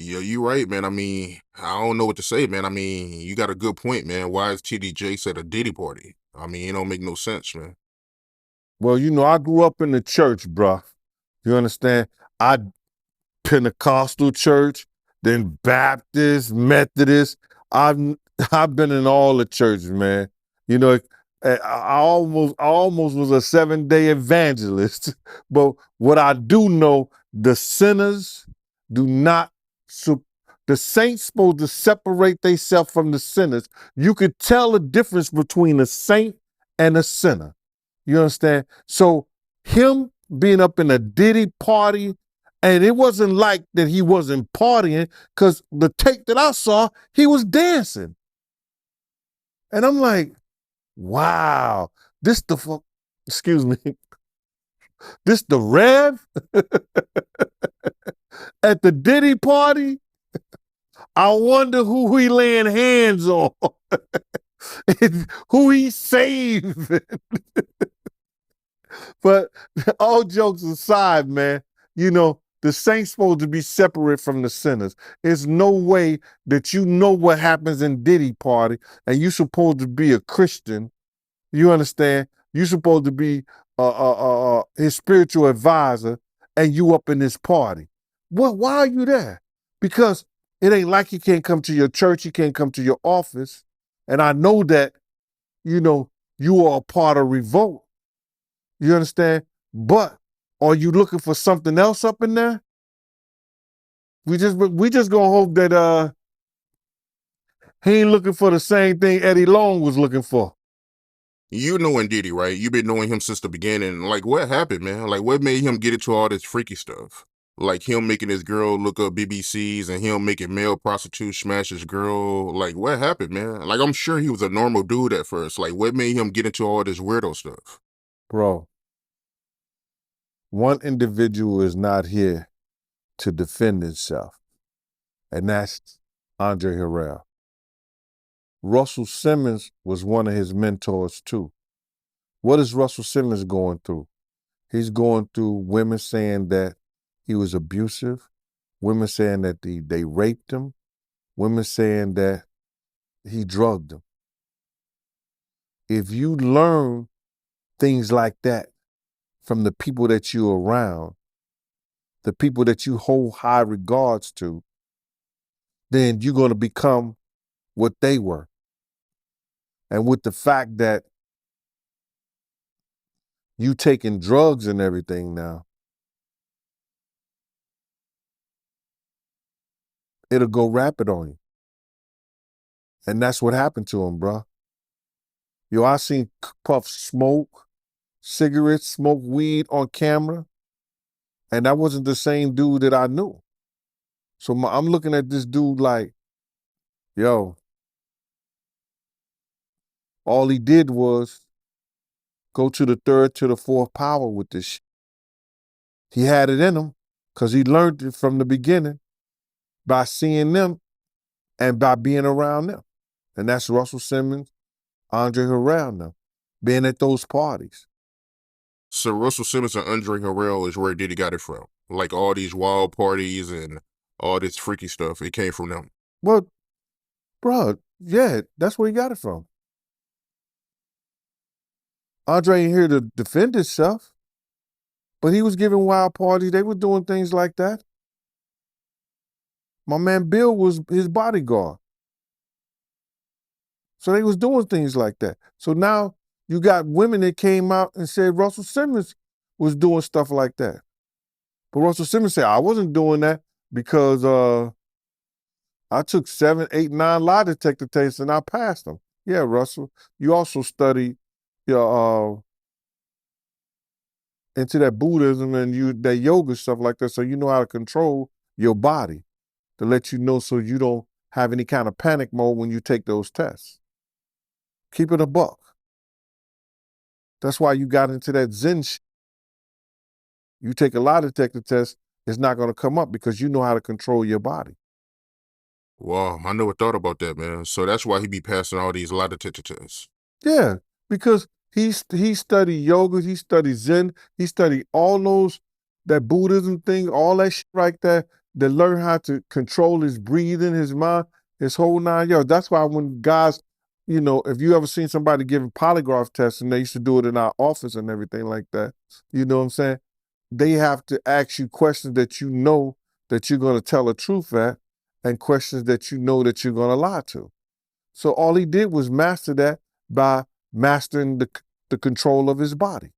Yeah, you right, man. I mean, I don't know what to say, man. I mean, you got a good point, man. Why is TD Jakes at a Diddy party? I mean, it don't make no sense, man. Well, I grew up in the church, bruh. You understand? I Pentecostal church, then Baptist, Methodist. I've I've been in all the churches, man. You know, I almost was a 7-day evangelist. But what I do know, the sinners do not. The saints supposed to separate themselves from the sinners. You could tell the difference between a saint and a sinner. You understand? So him being up in a Diddy party, and it wasn't like that he wasn't partying, because the tape that I saw, he was dancing. And I'm like, wow, this the fuck, excuse me, this the Rev at the Diddy party? I wonder who he laying hands on, who he saved. But all jokes aside, man, the saints supposed to be separate from the sinners. There's no way that you know what happens in Diddy party and you supposed to be a Christian. You understand? You supposed to be his spiritual advisor, and you up in this party. What? Why are you there? Because it ain't like he can't come to your church, he can't come to your office. And I know that, you are a part of Revolt. You understand? But are you looking for something else up in there? We just gonna hope that he ain't looking for the same thing Eddie Long was looking for. You knowing Diddy, right? You been knowing him since the beginning. Like, what happened, man? Like, what made him get into all this freaky stuff? Like him making his girl look up BBCs and him making male prostitutes smash his girl. Like, what happened, man? Like, I'm sure he was a normal dude at first. Like, what made him get into all this weirdo stuff? Bro, one individual is not here to defend himself, and that's Andre Harrell. Russell Simmons was one of his mentors too. What is Russell Simmons going through? He's going through women saying that he was abusive, women saying that they raped him, women saying that he drugged them. If you learn things like that from the people that you're around, the people that you hold high regards to, then you're going to become what they were. And with the fact that you taking drugs and everything now, it'll go rapid on you. And that's what happened to him, bro. Yo, I seen Puff smoke cigarettes, smoke weed on camera, and that wasn't the same dude that I knew. So I'm looking at this dude like, yo, all he did was go to the third to the fourth power with this shit. He had it in him because he learned it from the beginning by seeing them and by being around them. And that's Russell Simmons, Andre Harrell now, being at those parties. So Russell Simmons and Andre Harrell is where Diddy got it from. Like all these wild parties and all this freaky stuff, it came from them. Well, bro, yeah, that's where he got it from. Andre ain't here to defend himself, but he was giving wild parties. They were doing things like that. My man Bill was his bodyguard. So they was doing things like that. So now you got women that came out and said Russell Simmons was doing stuff like that. But Russell Simmons said, I wasn't doing that because I took 7, 8, 9 lie detector tests and I passed them. Yeah, Russell, you also studied into that Buddhism and that yoga stuff like that, so you know how to control your body to let you know so you don't have any kind of panic mode when you take those tests. Keep it a buck. That's why you got into that Zen shit. You take a lie detector test, it's not going to come up because you know how to control your body. Wow, I never thought about that, man. So that's why he be passing all these lie detector tests. Yeah, because he studied yoga, he studied Zen, he studied all that Buddhism thing, all that shit right there. that learned how to control his breathing, his mind, his whole 9 yards. That's why when guys, if you ever seen somebody giving polygraph tests, and they used to do it in our office and everything like that, you know what I'm saying? They have to ask you questions that you know that you're going to tell the truth at, and questions that you know that you're going to lie to. So all he did was master that by mastering the control of his body.